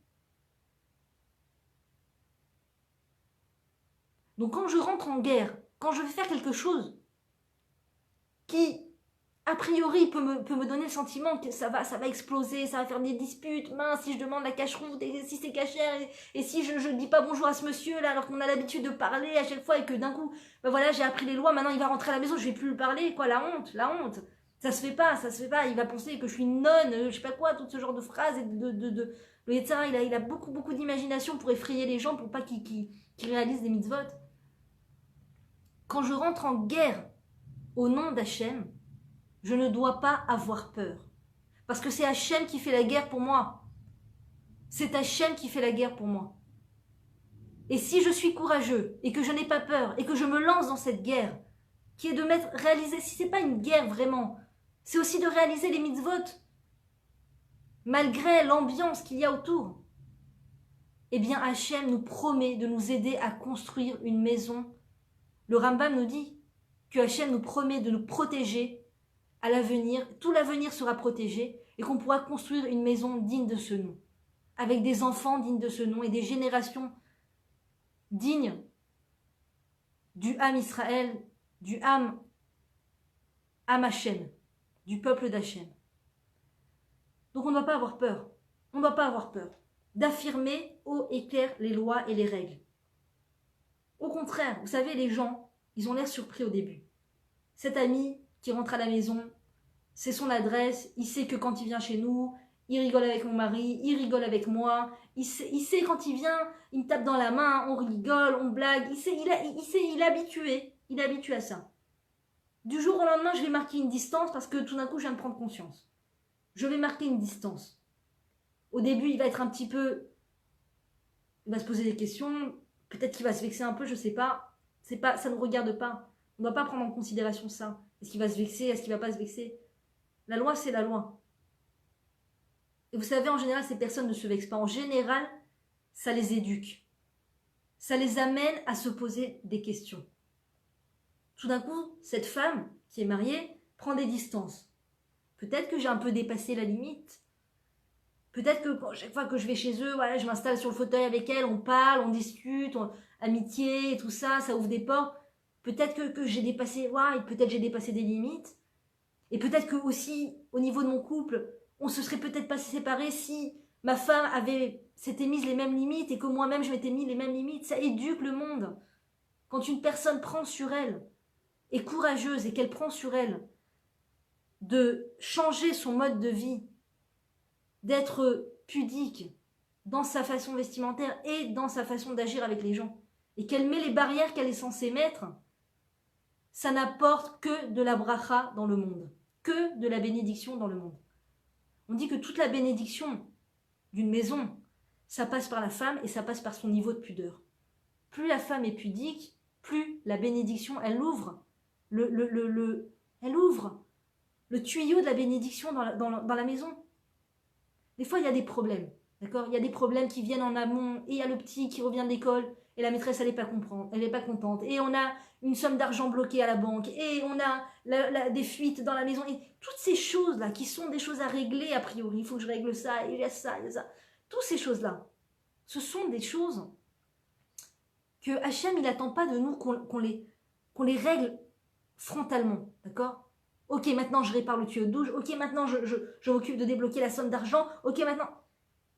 Donc quand je rentre en guerre, quand je vais faire quelque chose qui... a priori, peut me donner le sentiment que ça va exploser, ça va faire des disputes. Mince, si je demande la cache-route, si c'est cachère, et si je dis pas bonjour à ce monsieur-là, alors qu'on a l'habitude de parler à chaque fois, et que d'un coup, ben voilà, j'ai appris les lois, maintenant il va rentrer à la maison, je vais plus lui parler, quoi, la honte. Ça se fait pas, il va penser que je suis une nonne, je sais pas quoi, tout ce genre de phrases, et le Yetzirah, il a beaucoup d'imagination pour effrayer les gens, pour pas qu'ils réalisent des mitzvot. Quand je rentre en guerre au nom d'Hachem, je ne dois pas avoir peur. Parce que c'est Hachem qui fait la guerre pour moi. C'est Hachem qui fait la guerre pour moi. Et si je suis courageux, et que je n'ai pas peur, et que je me lance dans cette guerre, qui est de réaliser, si c'est pas une guerre vraiment, c'est aussi de réaliser les mitzvot, malgré l'ambiance qu'il y a autour. eh bien Hachem nous promet de nous aider à construire une maison. Le Rambam nous dit que Hachem nous promet de nous protéger à l'avenir, tout l'avenir sera protégé et qu'on pourra construire une maison digne de ce nom, avec des enfants dignes de ce nom et des générations dignes du Ham Israël, du Ham Hachem, du peuple d'Hachem. Donc on ne doit pas avoir peur, on ne doit pas avoir peur d'affirmer haut et clair les lois et les règles. Au contraire, vous savez, les gens, ils ont l'air surpris au début. Cet ami qui rentre à la maison, c'est son adresse, il sait que quand il vient chez nous, il rigole avec mon mari, il rigole avec moi, il sait quand il vient, il me tape dans la main, on rigole, on blague, il est habitué à ça. Du jour au lendemain, je vais marquer une distance parce que tout d'un coup, je viens de prendre conscience. Je vais marquer une distance. Au début, il va être un petit peu... Il va se poser des questions, peut-être qu'il va se vexer un peu, je ne sais pas. Ça ne regarde pas. On ne doit pas prendre en considération ça. Est-ce qu'il va se vexer? Est-ce qu'il ne va pas se vexer? La loi, c'est la loi. Et vous savez, en général, ces personnes ne se vexent pas. En général, ça les éduque. Ça les amène à se poser des questions. Tout d'un coup, cette femme qui est mariée prend des distances. Peut-être que j'ai un peu dépassé la limite. Peut-être que chaque fois que je vais chez eux, voilà, je m'installe sur le fauteuil avec elle, on parle, on discute, amitié et tout ça, ça ouvre des portes. Peut-être que j'ai dépassé, peut-être j'ai dépassé des limites. Et peut-être que aussi, au niveau de mon couple, on se serait peut-être pas séparés si ma femme s'était mise les mêmes limites et que moi-même je m'étais mis les mêmes limites. Ça éduque le monde. Quand une personne prend sur elle, est courageuse et qu'elle prend sur elle de changer son mode de vie, d'être pudique dans sa façon vestimentaire et dans sa façon d'agir avec les gens, et qu'elle met les barrières qu'elle est censée mettre, ça n'apporte que de la bracha dans le monde, que de la bénédiction dans le monde. On dit que toute la bénédiction d'une maison, ça passe par la femme et ça passe par son niveau de pudeur. Plus la femme est pudique, plus la bénédiction, elle ouvre elle ouvre le tuyau de la bénédiction dans la maison. Des fois, il y a des problèmes, d'accord? Il y a des problèmes qui viennent en amont, et il y a le petit qui revient de l'école, et la maîtresse, elle n'est pas contente, et on a une somme d'argent bloquée à la banque, et on a des fuites dans la maison, et toutes ces choses-là, qui sont des choses à régler a priori, il faut que je règle ça, et il y a ça, toutes ces choses-là, ce sont des choses que Hachem, il n'attend pas de nous qu'on les règle frontalement, d'accord? Ok, maintenant je répare le tuyau de douche, ok, maintenant je m'occupe de débloquer la somme d'argent, ok, maintenant...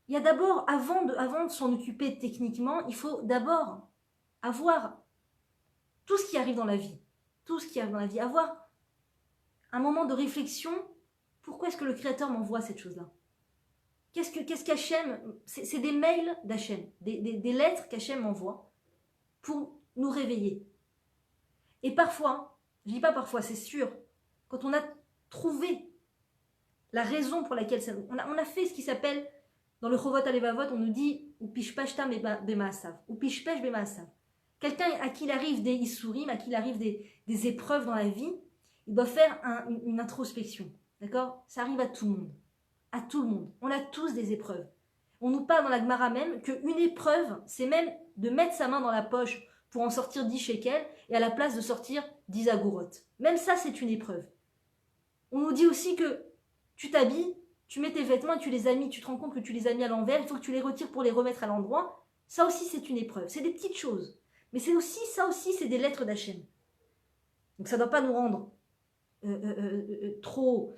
Il y a d'abord, avant de s'en occuper techniquement, il faut d'abord avoir tout ce qui arrive dans la vie, avoir un moment de réflexion, pourquoi est-ce que le Créateur m'envoie cette chose-là? Qu'est-ce qu'Hachem, c'est des mails d'Hachem, des lettres qu'Hachem m'envoie pour nous réveiller. Et parfois, je dis pas parfois, c'est sûr, quand on a trouvé la raison pour laquelle on a fait ce qui s'appelle, dans le Chovot Alevavot, on nous dit ou pishpashtam bemaasav, ou pishpesh bemaasav. Quelqu'un à qui il arrive des issourim, à qui il arrive des épreuves dans la vie, il doit faire une introspection. D'accord? Ça arrive à tout le monde. À tout le monde. On a tous des épreuves. On nous parle dans la Gemara même qu'une épreuve, c'est même de mettre sa main dans la poche pour en sortir 10 shekels et à la place de sortir 10 agourotes. Même ça, c'est une épreuve. On nous dit aussi que tu t'habilles, tu mets tes vêtements et tu les as mis, tu te rends compte que tu les as mis à l'envers, il faut que tu les retires pour les remettre à l'endroit. Ça aussi, c'est une épreuve. C'est des petites choses. Mais ça aussi, c'est des lettres d'Hachem. Donc ça ne doit pas nous rendre trop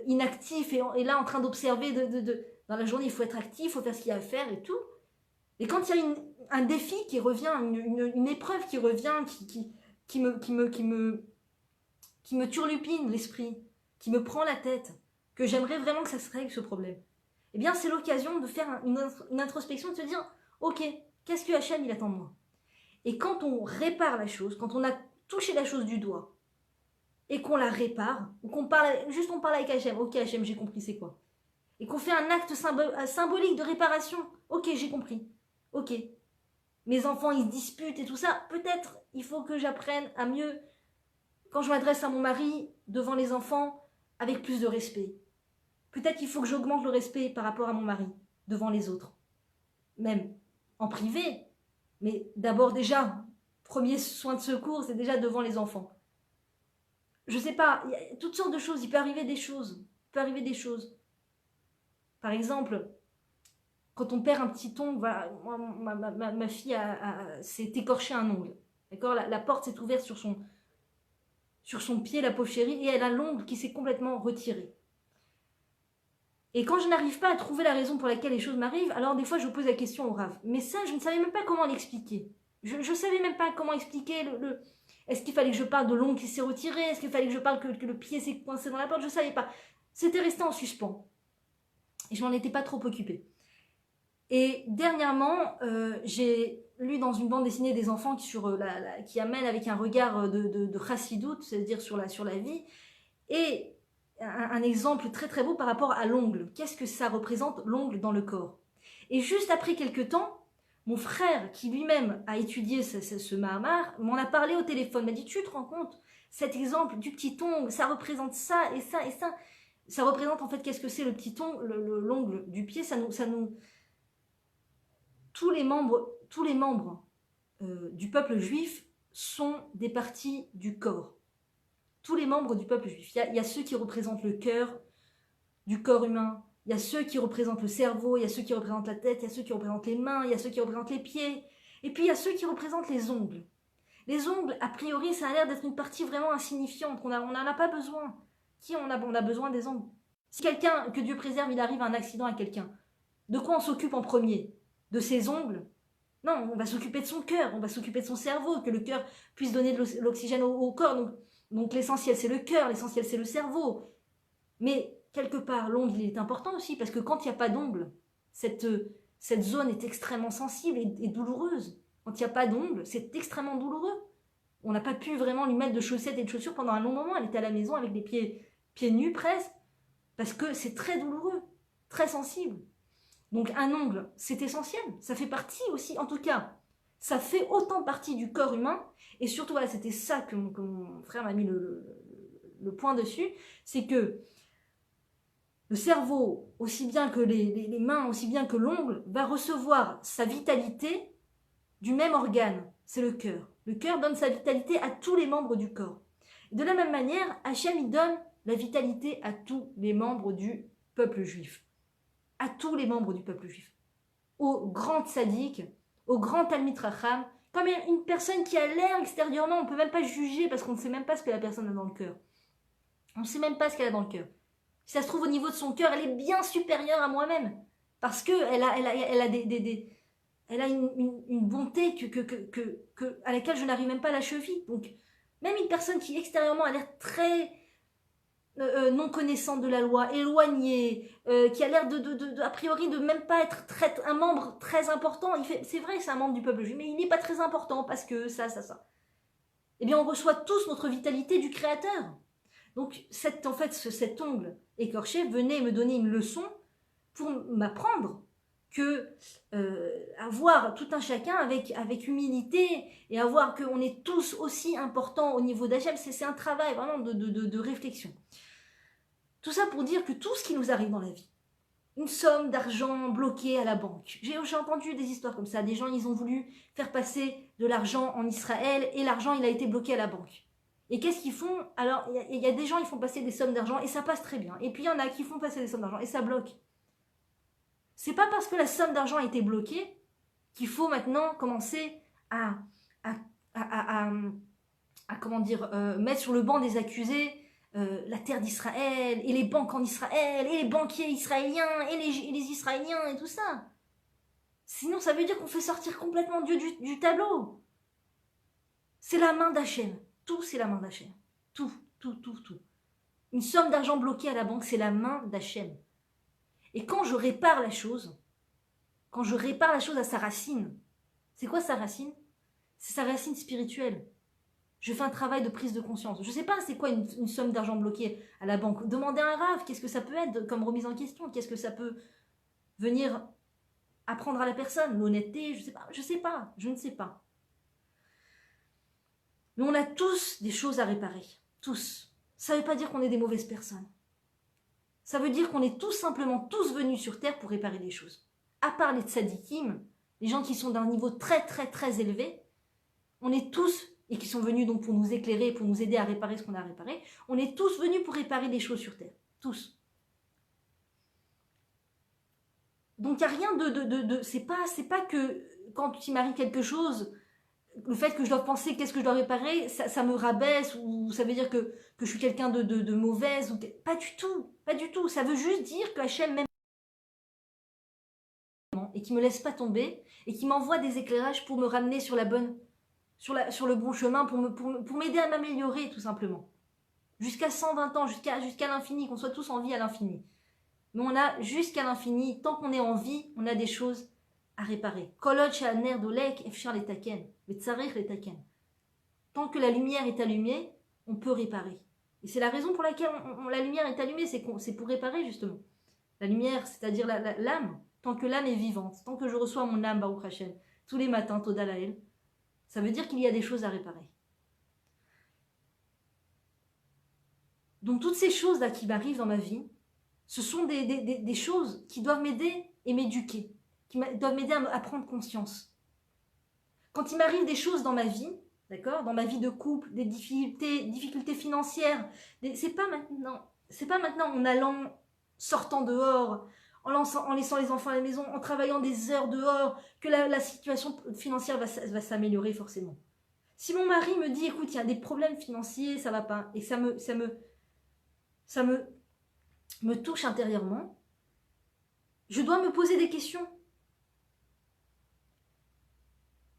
inactifs et là en train d'observer dans la journée, il faut être actif, il faut faire ce qu'il y a à faire et tout. Et quand il y a un défi qui revient, une épreuve qui revient, qui me turlupine l'esprit, qui me prend la tête, que j'aimerais vraiment que ça se règle ce problème, eh bien c'est l'occasion de faire une introspection, de se dire, ok, qu'est-ce que Hachem il attend de moi? Et quand on répare la chose, quand on a touché la chose du doigt, et qu'on la répare, ou qu'on parle avec Hachem, ok Hachem j'ai compris c'est quoi, et qu'on fait un acte symbolique de réparation, ok j'ai compris, ok, mes enfants ils se disputent et tout ça, peut-être il faut que j'apprenne à mieux, quand je m'adresse à mon mari devant les enfants, avec plus de respect. Peut-être qu'il faut que j'augmente le respect par rapport à mon mari, devant les autres. même en privé, mais d'abord déjà, premier soin de secours, c'est déjà devant les enfants. Je sais pas, il y a toutes sortes de choses, il peut arriver des choses, il peut arriver des choses. Par exemple, quand on perd un petit ongle, voilà, moi, ma fille s'est écorché un ongle. D'accord, la porte s'est ouverte sur son pied, la pauvre chérie, et elle a l'ongle qui s'est complètement retiré. Et quand je n'arrive pas à trouver la raison pour laquelle les choses m'arrivent, alors des fois je pose la question au Rav. Mais ça, je ne savais même pas comment l'expliquer. Je ne savais même pas comment expliquer Est-ce qu'il fallait que je parle de l'ongle qui s'est retiré? Est-ce qu'il fallait que je parle que le pied s'est coincé dans la porte? Je ne savais pas. C'était resté en suspens. Et je m'en étais pas trop occupée. Et dernièrement, j'ai lu dans une bande dessinée des enfants qui amènent avec un regard de chassidoute, c'est-à-dire sur la vie, et un exemple très très beau par rapport à l'ongle. Qu'est-ce que ça représente, l'ongle dans le corps? Et juste après quelques temps, mon frère, qui lui-même a étudié ce Mahamar, m'en a parlé au téléphone, m'a dit, tu te rends compte, cet exemple du petit ongle, ça représente ça et ça et ça. Ça représente en fait, qu'est-ce que c'est le petit ongle, l'ongle du pied, tous les membres du peuple juif sont des parties du corps. Tous les membres du peuple juif. Il y a ceux qui représentent le cœur du corps humain, il y a ceux qui représentent le cerveau, il y a ceux qui représentent la tête, il y a ceux qui représentent les mains, il y a ceux qui représentent les pieds, et puis il y a ceux qui représentent les ongles. Les ongles, a priori, ça a l'air d'être une partie vraiment insignifiante, on n'en a pas besoin. On a besoin des ongles? Si quelqu'un, que Dieu préserve, il arrive à un accident à quelqu'un, de quoi on s'occupe en premier? De ses ongles? Non, on va s'occuper de son cœur, on va s'occuper de son cerveau, que le cœur puisse donner de l'oxygène au corps. Donc l'essentiel, c'est le cœur, l'essentiel, c'est le cerveau. Mais quelque part, l'ongle, il est important aussi, parce que quand il n'y a pas d'ongle, cette zone est extrêmement sensible et douloureuse. Quand il n'y a pas d'ongle, c'est extrêmement douloureux. On n'a pas pu vraiment lui mettre de chaussettes et de chaussures pendant un long moment. Elle était à la maison avec des pieds nus presque, parce que c'est très douloureux, très sensible. Donc un ongle, c'est essentiel, ça fait partie aussi, en tout cas, ça fait autant partie du corps humain, et surtout, voilà, c'était ça que mon frère m'a mis le point dessus, c'est que le cerveau, aussi bien que les mains, aussi bien que l'ongle, va recevoir sa vitalité du même organe, c'est le cœur. Le cœur donne sa vitalité à tous les membres du corps. Et de la même manière, Hachem, il donne la vitalité à tous les membres du peuple juif. À tous les membres du peuple juif, aux grands tzaddik, aux grands talmid racham, comme une personne qui a l'air extérieurement, on ne peut même pas juger parce qu'on ne sait même pas ce que la personne a dans le cœur. On ne sait même pas ce qu'elle a dans le cœur. Si ça se trouve au niveau de son cœur, elle est bien supérieure à moi-même, parce qu'elle a une bonté à laquelle je n'arrive même pas à la cheville. Donc, même une personne qui extérieurement a l'air très non connaissante de la loi, éloignée, qui a l'air a priori de même pas être un membre très important. C'est vrai, c'est un membre du peuple juif, mais il n'est pas très important parce que ça. Eh bien, on reçoit tous notre vitalité du Créateur. Donc, cet ongle écorché venait me donner une leçon pour m'apprendre que avoir tout un chacun avec humilité et avoir qu'on est tous aussi importants au niveau d'Hachem, c'est un travail vraiment de réflexion. Tout ça pour dire que tout ce qui nous arrive dans la vie, une somme d'argent bloquée à la banque. J'ai entendu des histoires comme ça, des gens ils ont voulu faire passer de l'argent en Israël et l'argent il a été bloqué à la banque. Et qu'est-ce qu'ils font? Alors il y a des gens ils font passer des sommes d'argent et ça passe très bien. Et puis il y en a qui font passer des sommes d'argent et ça bloque. C'est pas parce que la somme d'argent a été bloquée qu'il faut maintenant commencer à comment dire, mettre sur le banc des accusés la terre d'Israël, et les banques en Israël, et les banquiers israéliens, et les Israéliens, et tout ça. Sinon, ça veut dire qu'on fait sortir complètement Dieu du tableau. C'est la main d'Hachem. Tout, c'est la main d'Hachem. Tout. Une somme d'argent bloquée à la banque, c'est la main d'Hachem. Et quand je répare la chose à sa racine, c'est quoi sa racine? C'est sa racine spirituelle. Je fais un travail de prise de conscience. Je ne sais pas c'est quoi une somme d'argent bloquée à la banque. Demandez à un rave, qu'est-ce que ça peut être comme remise en question? Qu'est-ce que ça peut venir apprendre à la personne? L'honnêteté, je ne sais pas. Mais on a tous des choses à réparer. Tous. Ça ne veut pas dire qu'on est des mauvaises personnes. Ça veut dire qu'on est tout simplement tous venus sur Terre pour réparer des choses. à part les tzadikim, les gens qui sont d'un niveau très très très élevé, on est tous, et qui sont venus donc pour nous éclairer, pour nous aider à réparer ce qu'on a à réparer, on est tous venus pour réparer des choses sur Terre. Tous. Donc il n'y a rien de c'est pas que quand il m'arrive quelque chose, le fait que je dois penser qu'est-ce que je dois réparer, ça me rabaisse, ou ça veut dire que je suis quelqu'un de mauvaise, ou pas du tout, pas du tout. Ça veut juste dire que Hachem m'aime et qui me laisse pas tomber, et qui m'envoie des éclairages pour me ramener sur la bonne, sur le bon chemin, pour m'aider à m'améliorer tout simplement. Jusqu'à 120 ans, jusqu'à l'infini, qu'on soit tous en vie à l'infini. Mais on a jusqu'à l'infini, tant qu'on est en vie, on a des choses à réparer. Tant que la lumière est allumée, on peut réparer. Et c'est la raison pour laquelle la lumière est allumée, c'est pour réparer justement. La lumière, c'est-à-dire l'âme, tant que l'âme est vivante, tant que je reçois mon âme, Baruch Hashem, tous les matins, Toda Lael, ça veut dire qu'il y a des choses à réparer. Donc toutes ces choses-là qui m'arrivent dans ma vie, ce sont des choses qui doivent m'aider et m'éduquer, qui doivent m'aider à prendre conscience. Quand il m'arrive des choses dans ma vie, d'accord, dans ma vie de couple, des difficultés financières, c'est pas maintenant en allant, sortant dehors, en laissant les enfants à la maison, en travaillant des heures dehors, que la situation financière va s'améliorer forcément. Si mon mari me dit, écoute, il y a des problèmes financiers, ça va pas, et ça me touche intérieurement, je dois me poser des questions.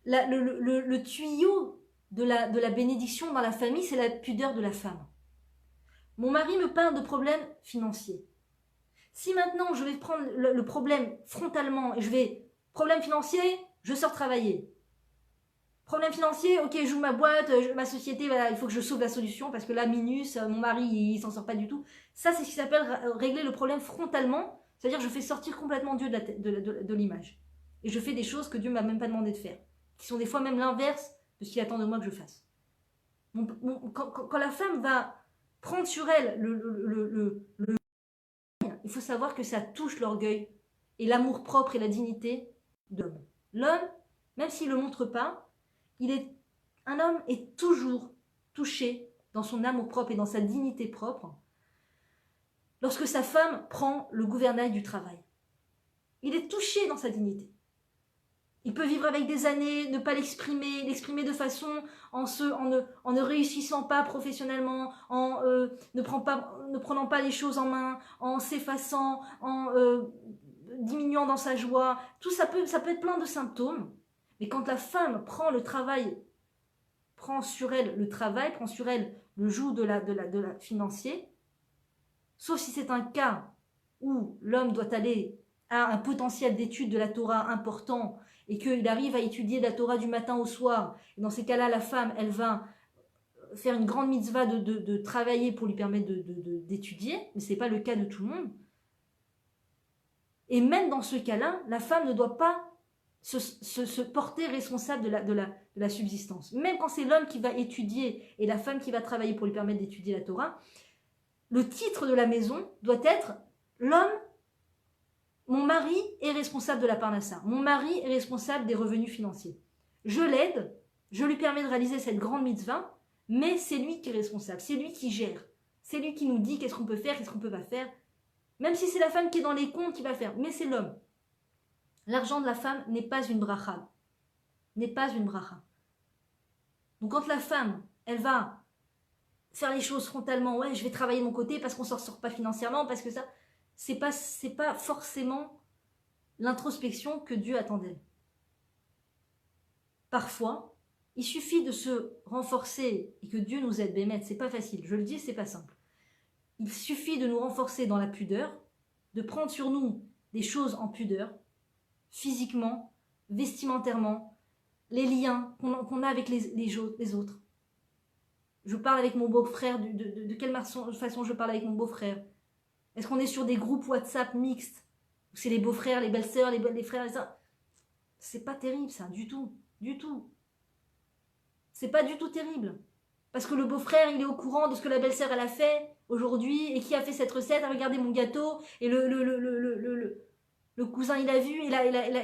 Le tuyau de la bénédiction dans la famille, c'est la pudeur de la femme. Mon mari me parle de problèmes financiers. Si maintenant je vais prendre le problème frontalement et problème financier, je sors travailler. Problème financier, ok, j'ouvre ma boîte, ma société, voilà, il faut que je sauve la solution parce que là, minus, mon mari, il s'en sort pas du tout. Ça, c'est ce qui s'appelle régler le problème frontalement, c'est-à-dire je fais sortir complètement Dieu de l'image. Et je fais des choses que Dieu m'a même pas demandé de faire, qui sont des fois même l'inverse de ce qu'il attend de moi que je fasse. Quand la femme va prendre sur elle il faut savoir que ça touche l'orgueil et l'amour-propre et la dignité de l'homme. L'homme, même s'il ne le montre pas, un homme est toujours touché dans son amour-propre et dans sa dignité propre lorsque sa femme prend le gouvernail du travail. Il est touché dans sa dignité. Il peut vivre avec des années, ne pas l'exprimer de façon en ne réussissant pas professionnellement, en ne prenant pas les choses en main, en s'effaçant, en diminuant dans sa joie. Tout ça peut être plein de symptômes. Mais quand la femme prend sur elle le travail, prend sur elle le joug de la financier, sauf si c'est un cas où l'homme doit aller à un potentiel d'étude de la Torah important et qu'il arrive à étudier la Torah du matin au soir, et dans ces cas-là, la femme, elle va faire une grande mitzvah de travailler pour lui permettre d'étudier, mais ce n'est pas le cas de tout le monde. Et même dans ce cas-là, la femme ne doit pas se porter responsable de la subsistance. Même quand c'est l'homme qui va étudier et la femme qui va travailler pour lui permettre d'étudier la Torah, le titre de la maison doit être l'homme. Mon mari est responsable de la parnassa. Mon mari est responsable des revenus financiers. Je l'aide, je lui permets de réaliser cette grande mitzvah, mais c'est lui qui est responsable, c'est lui qui gère. C'est lui qui nous dit qu'est-ce qu'on peut faire, qu'est-ce qu'on peut pas faire. Même si c'est la femme qui est dans les comptes qui va faire, mais c'est l'homme. L'argent de la femme n'est pas une bracha. N'est pas une bracha. Donc quand la femme, elle va faire les choses frontalement, ouais, je vais travailler de mon côté parce qu'on ne s'en sort pas financièrement, parce que ça... c'est pas forcément l'introspection que Dieu attend d'elle. Parfois, il suffit de se renforcer et que Dieu nous aide, Bémet, c'est pas facile, je le dis, c'est pas simple. Il suffit de nous renforcer dans la pudeur, de prendre sur nous des choses en pudeur, physiquement, vestimentairement, les liens qu'on a avec les autres. Je parle avec mon beau-frère, de quelle façon je parle avec mon beau-frère? Est-ce qu'on est sur des groupes WhatsApp mixtes? Où c'est les beaux-frères, les belles-sœurs, les frères, les sœurs? C'est pas terrible ça, du tout. Du tout. C'est pas du tout terrible. Parce que le beau-frère, il est au courant de ce que la belle-sœur, elle a fait aujourd'hui, et qui a fait cette recette, regardez mon gâteau, et le cousin il a vu, et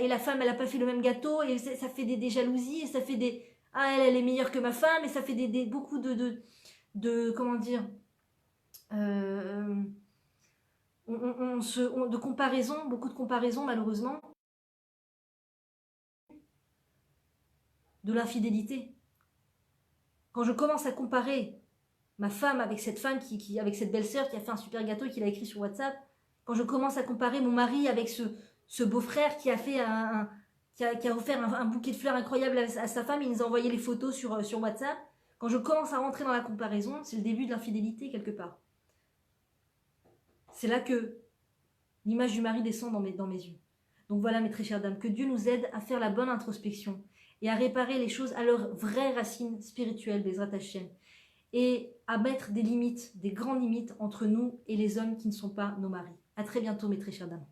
la femme elle a pas fait le même gâteau, et ça fait des jalousies, et ça fait des... Ah, elle est meilleure que ma femme, et ça fait beaucoup comment dire, euh, de comparaisons, beaucoup de comparaisons malheureusement, de l'infidélité. Quand je commence à comparer ma femme avec cette femme avec cette belle-sœur qui a fait un super gâteau et qui l'a écrit sur WhatsApp, quand je commence à comparer mon mari avec ce beau-frère qui a fait qui a offert un bouquet de fleurs incroyable à sa femme, il nous a envoyé les photos sur WhatsApp, quand je commence à rentrer dans la comparaison, c'est le début de l'infidélité quelque part. C'est là que l'image du mari descend dans mes yeux. Donc voilà mes très chères dames, que Dieu nous aide à faire la bonne introspection et à réparer les choses à leurs vraies racines spirituelles, Bezrat Hashem, et à mettre des limites, des grandes limites entre nous et les hommes qui ne sont pas nos maris. À très bientôt mes très chères dames.